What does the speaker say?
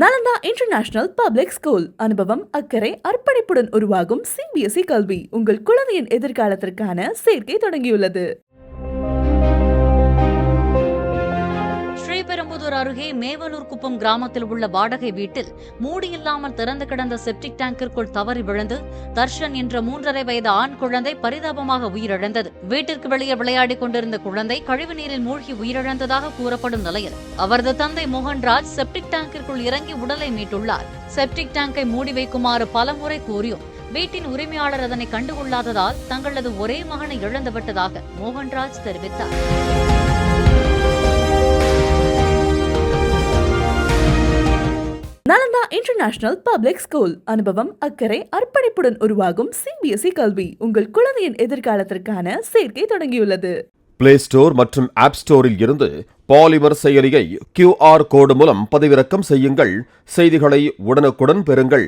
Nalanda international public school. அனுபவம், அக்கறை, அர்ப்பணிப்புடன் உருவாகும் CBSE கல்வி உங்கள் குழந்தையின் எதிர்காலத்திற்கான சேர்க்கை தொடங்கியுள்ளது. ஸ்ரீபெரும்புதூர் அருகே மேவலூர் குப்பம் கிராமத்தில் உள்ள வாடகை வீட்டில் மூடியில்லாமல் திறந்து கிடந்த செப்டிக் டேங்கிற்குள் தவறி விழுந்து தர்ஷன் என்ற 3.5 வயது ஆண் குழந்தை பரிதாபமாக உயிரிழந்தது. வீட்டிற்கு வெளியே விளையாடிக் கொண்டிருந்த குழந்தை கழிவுநீரில் மூழ்கி உயிரிழந்ததாக கூறப்படும் நிலையில் அவரது தந்தை மோகன்ராஜ் செப்டிக் டேங்கிற்குள் இறங்கி உடலை மீட்டுள்ளார். செப்டிக் டேங்கை மூடி வைக்குமாறு பலமுறை கூறியும் வீட்டின் உரிமையாளர் அதனை கண்டுகொள்ளாததால் தங்களது ஒரே மகனை இழந்துவிட்டதாக மோகன்ராஜ் தெரிவித்தார். Nalanda international public school. அனுபவம், அக்கறை, அர்ப்பணிப்புடன் உருவாகும் CBSE கல்வி உங்கள் குழந்தையின் எதிர்காலத்திற்கான சேர்க்கை தொடங்கியுள்ளது. பிளே ஸ்டோர் மற்றும் ஆப் ஸ்டோரில் இருந்து பாலிமர் செயலியை QR கோடு மூலம் பதிவிறக்கம் செய்யுங்கள். செய்திகளை உடனுக்குடன் பெறுங்கள்.